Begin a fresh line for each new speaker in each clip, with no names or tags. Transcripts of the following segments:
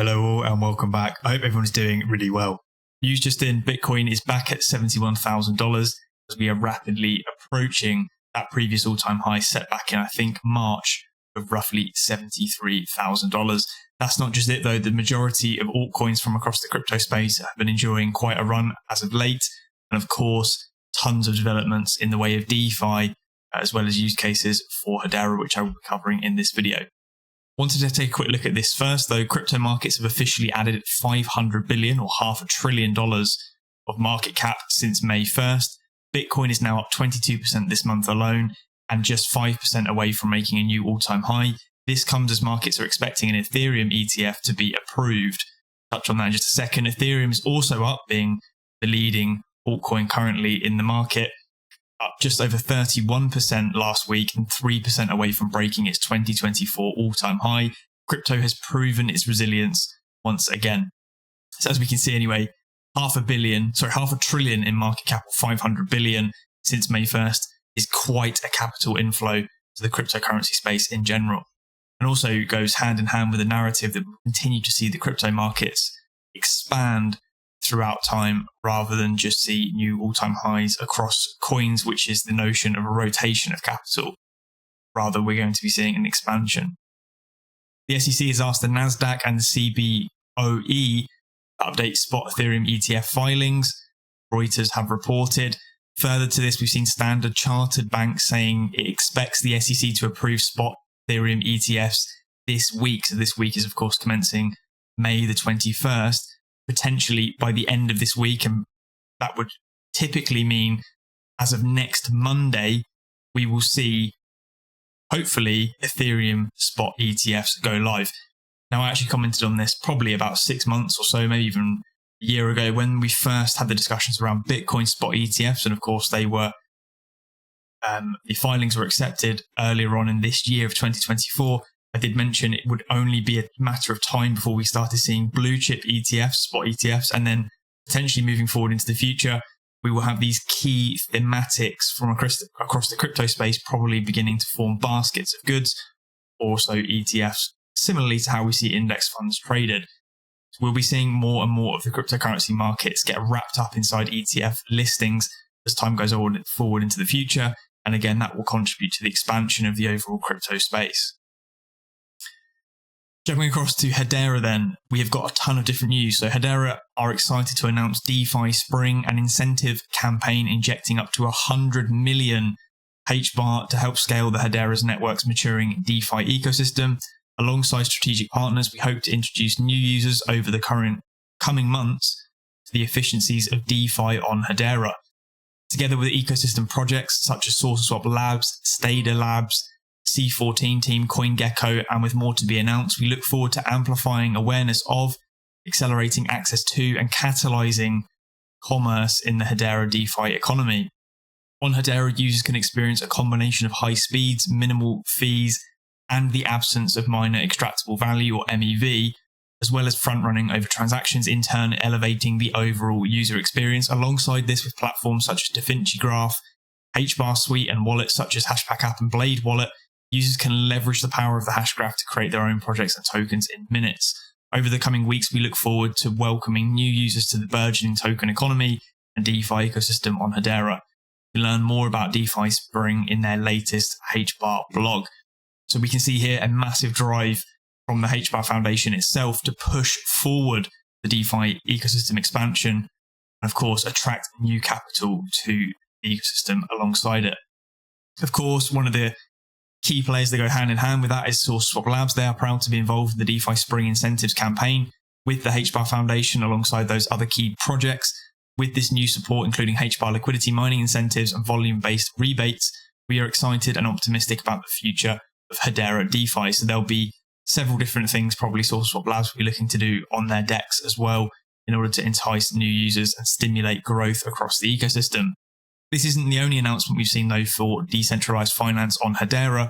Hello all and welcome back. I hope everyone's doing really well. News just in, Bitcoin is back at $71,000 as we are rapidly approaching that previous all-time high set back in, I think, March of roughly $73,000. That's not just it though. The majority of altcoins from across the crypto space have been enjoying quite a run as of late. And of course, tons of developments in the way of DeFi, as well as use cases for HEDERA, which I will be covering in this video. Wanted to take a quick look at this first, though. Crypto markets have officially added $500 billion or $500 billion of market cap since May 1st. Bitcoin is now up 22% this month alone and just 5% away from making a new all-time high. This comes as markets are expecting an Ethereum ETF to be approved. Touch on that in just a second. Ethereum is also up, being the leading altcoin currently in the market, up just over 31% last week and 3% away from breaking its 2024 all-time high. Crypto has proven its resilience once again. So as we can see anyway, $500 billion in market cap, 500 billion since May 1st is quite a capital inflow to the cryptocurrency space in general. And also goes hand in hand with the narrative that we'll continue to see the crypto markets expand throughout time rather than just see new all-time highs across coins, which is the notion of a rotation of capital. Rather, we're going to be seeing an expansion. The SEC has asked the NASDAQ and the CBOE to update spot Ethereum ETF filings. Reuters have reported. Further to this, we've seen Standard Chartered Bank saying it expects the SEC to approve spot Ethereum ETFs this week. So this week is, of course, commencing May the 21st. Potentially by the end of this week, and that would typically mean as of next Monday, we will see, hopefully, Ethereum spot ETFs go live. Now, I actually commented on this probably about 6 months or so, maybe even a year ago, when we first had the discussions around Bitcoin spot ETFs, and of course they were, the filings were accepted earlier on in this year of 2024. I did mention it would only be a matter of time before we started seeing blue chip ETFs, spot ETFs, and then potentially moving forward into the future, we will have these key thematics from across the crypto space probably beginning to form baskets of goods, also ETFs, similarly to how we see index funds traded. So we'll be seeing more and more of the cryptocurrency markets get wrapped up inside ETF listings as time goes on forward into the future. And again, that will contribute to the expansion of the overall crypto space. Jumping across to HEDERA then, we have got a ton of different news. So HEDERA are excited to announce DeFi Spring, an incentive campaign injecting up to 100 million HBAR to help scale the HEDERA's network's maturing DeFi ecosystem. Alongside strategic partners, we hope to introduce new users over the coming months to the efficiencies of DeFi on HEDERA. Together with ecosystem projects such as SourceSwap Labs, SKUx Labs, C14 team, CoinGecko, and with more to be announced, we look forward to amplifying awareness of, accelerating access to, and catalyzing commerce in the HEDERA DeFi economy. On HEDERA, users can experience a combination of high speeds, minimal fees, and the absence of minor extractable value or MEV, as well as front-running over transactions, in turn elevating the overall user experience. Alongside this, with platforms such as DaVinci Graph, HBAR Suite, and wallets such as HashPack and Blade Wallet, users can leverage the power of the Hashgraph to create their own projects and tokens in minutes. Over the coming weeks, we look forward to welcoming new users to the burgeoning token economy and DeFi ecosystem on HEDERA. You can learn more about DeFi Spring in their latest HBAR blog. So we can see here a massive drive from the HBAR Foundation itself to push forward the DeFi ecosystem expansion and, of course, attract new capital to the ecosystem alongside it. Of course, one of the key players that go hand in hand with that is SourceSwap Labs. They are proud to be involved in the DeFi Spring Incentives campaign with the HBAR Foundation alongside those other key projects. With this new support, including HBAR liquidity mining incentives and volume-based rebates, we are excited and optimistic about the future of HEDERA DeFi. So there'll be several different things probably SourceSwap Labs will be looking to do on their decks as well in order to entice new users and stimulate growth across the ecosystem. This isn't the only announcement we've seen, though, for decentralized finance on HEDERA.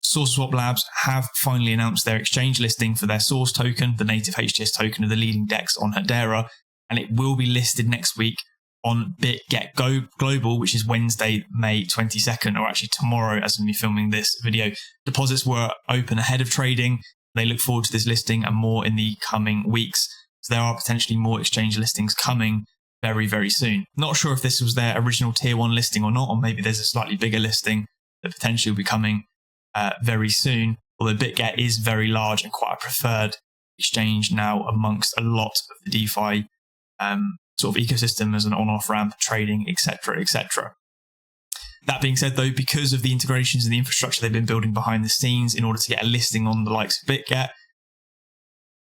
SourceSwap Labs have finally announced their exchange listing for their Source token, the native HTS token of the leading DEX on HEDERA, and it will be listed next week on BITGET Global, which is Wednesday, May 22nd, or actually tomorrow as I'm filming this video. Deposits were open ahead of trading. They look forward to this listing and more in the coming weeks. So there are potentially more exchange listings coming very, very soon. Not sure if this was their original tier 1 listing or not, or maybe there's a slightly bigger listing that potentially will be coming very soon. Although BITGET is very large and quite a preferred exchange now amongst a lot of the DeFi sort of ecosystem as an on-off ramp, trading, etc., etc. That being said, though, because of the integrations and the infrastructure they've been building behind the scenes in order to get a listing on the likes of BITGET,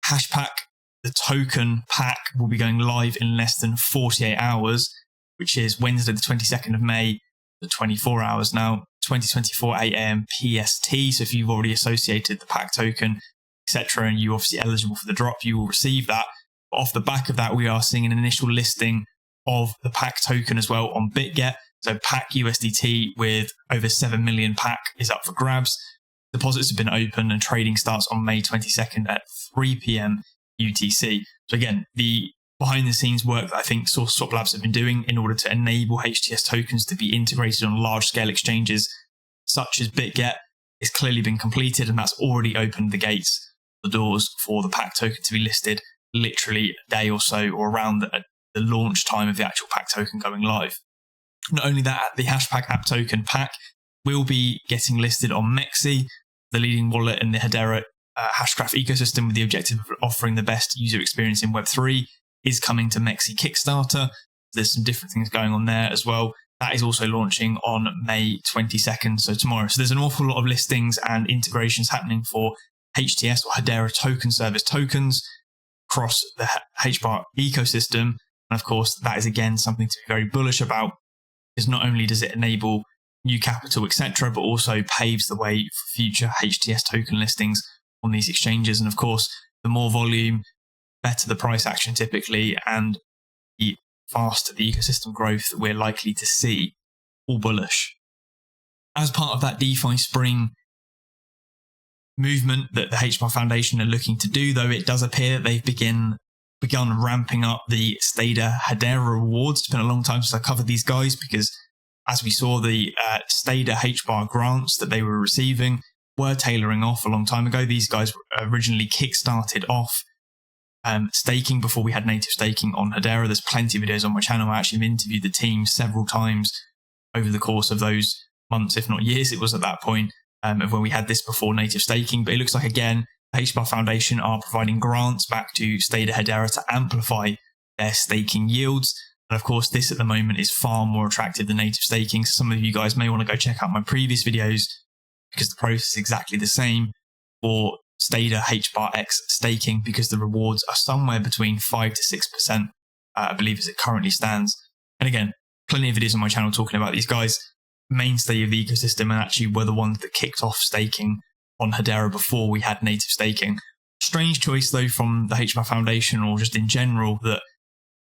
Hashpack, the token pack, will be going live in less than 48 hours, which is Wednesday, the 22nd of May, the 24 hours now, 20:24 a.m. PST. So if you've already associated the pack token, etc., and you're obviously eligible for the drop, you will receive that. But off the back of that, we are seeing an initial listing of the pack token as well on BITGET. So pack USDT with over 7 million pack is up for grabs. Deposits have been open and trading starts on May 22nd at 3 p.m. UTC. So again, the behind the scenes work that I think Source Swap Labs have been doing in order to enable HTS tokens to be integrated on large scale exchanges such as BITGET has clearly been completed, and that's already opened the gates, the doors for the pack token to be listed literally a day or so, or around the launch time of the actual pack token going live. Not only that, the Hashpack app token pack will be getting listed on Mexi, the leading wallet in the HEDERA Hashgraph ecosystem, with the objective of offering the best user experience in Web3, is coming to Mexi Kickstarter. There's some different things going on there as well. That is also launching on May 22nd, so tomorrow. So there's an awful lot of listings and integrations happening for HTS or HEDERA token service tokens across the HBAR ecosystem. And of course, that is again something to be very bullish about, because not only does it enable new capital, etc., but also paves the way for future HTS token listings on these exchanges. And of course, the more volume, better the price action typically, and the faster the ecosystem growth that we're likely to see. All bullish. As part of that DeFi Spring movement that the HBAR Foundation are looking to do, though, it does appear that they've begun ramping up the SKUx HEDERA rewards. It's been a long time since I covered these guys, because as we saw, the SKUx HBAR grants that they were receiving were tailoring off a long time ago. These guys were originally kickstarted off staking before we had native staking on HEDERA. There's plenty of videos on my channel. I actually interviewed the team several times over the course of those months, if not years it was at that point, of when we had this before native staking. But it looks like, again, the HBAR Foundation are providing grants back to SKUx HEDERA to amplify their staking yields. And of course, this at the moment is far more attractive than native staking. So some of you guys may want to go check out my previous videos, because the process is exactly the same for SKUx HBAR X staking, because the rewards are somewhere between 5 to 6%, I believe, as it currently stands. And again, plenty of videos on my channel talking about these guys, mainstay of the ecosystem, and actually were the ones that kicked off staking on HEDERA before we had native staking. Strange choice, though, from the HBAR Foundation, or just in general, that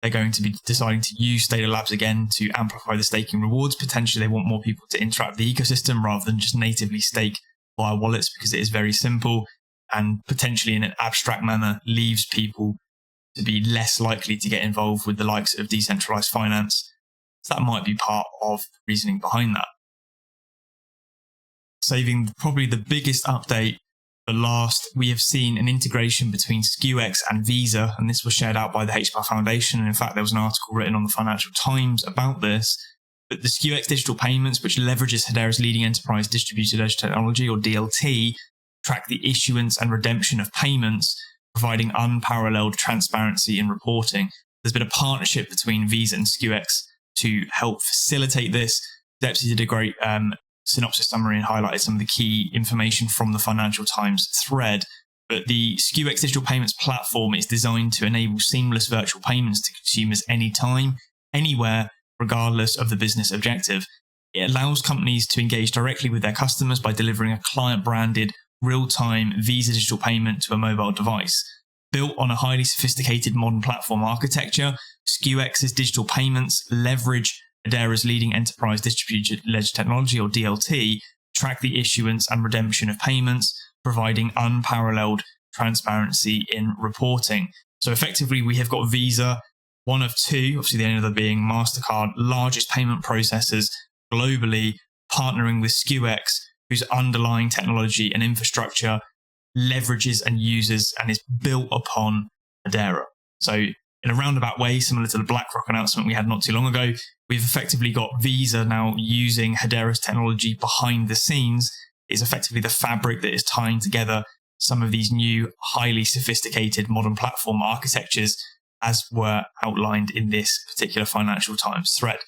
they're going to be deciding to use Data Labs again to amplify the staking rewards. Potentially, they want more people to interact with the ecosystem rather than just natively stake via wallets, because it is very simple and potentially in an abstract manner leaves people to be less likely to get involved with the likes of decentralized finance. So that might be part of the reasoning behind that. Saving probably the biggest update for last, we have seen an integration between SKUx and Visa, and this was shared out by the HBAR Foundation. And in fact, there was an article written on the Financial Times about this. But the SKUx digital payments, which leverages HEDERA's leading enterprise distributed ledger technology, or DLT, track the issuance and redemption of payments, providing unparalleled transparency in reporting. There's been a partnership between Visa and SKUx to help facilitate this. Depsy did a great synopsis summary and highlighted some of the key information from the Financial Times thread. But the SKUx digital payments platform is designed to enable seamless virtual payments to consumers anytime, anywhere, regardless of the business objective. It allows companies to engage directly with their customers by delivering a client-branded, real-time Visa digital payment to a mobile device. Built on a highly sophisticated modern platform architecture, SKUx's digital payments leverage HEDERA's leading enterprise distributed ledger technology, or DLT, track the issuance and redemption of payments, providing unparalleled transparency in reporting. So effectively, we have got Visa, one of two, obviously the only other being MasterCard, largest payment processors globally, partnering with SKUx, whose underlying technology and infrastructure leverages and uses and is built upon HEDERA. So in a roundabout way, similar to the BlackRock announcement we had not too long ago, we've effectively got Visa now using HEDERA's technology behind the scenes. Is effectively the fabric that is tying together some of these new, highly sophisticated modern platform architectures as were outlined in this particular Financial Times thread.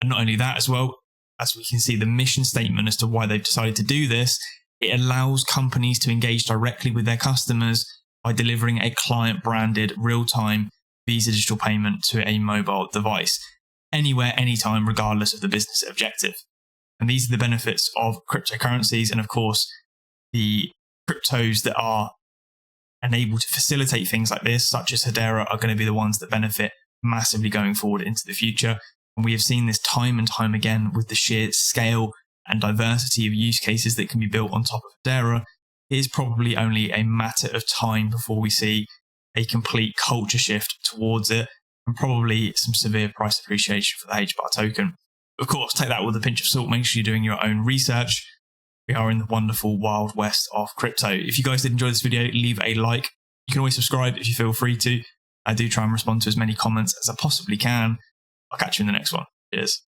And not only that as well, as we can see the mission statement as to why they've decided to do this, it allows companies to engage directly with their customers by delivering a client-branded, real-time Visa digital payment to a mobile device, anywhere, anytime, regardless of the business objective. And these are the benefits of cryptocurrencies. And of course, the cryptos that are enabled to facilitate things like this, such as HEDERA, are going to be the ones that benefit massively going forward into the future. And we have seen this time and time again with the sheer scale and diversity of use cases that can be built on top of HEDERA. It is probably only a matter of time before we see a complete culture shift towards it, and probably some severe price appreciation for the HBAR token. Of course, take that with a pinch of salt. Make sure you're doing your own research. We are in the wonderful wild west of crypto. If you guys did enjoy this video, leave a like. You can always subscribe if you feel free to. I do try and respond to as many comments as I possibly can. I'll catch you in the next one. Cheers.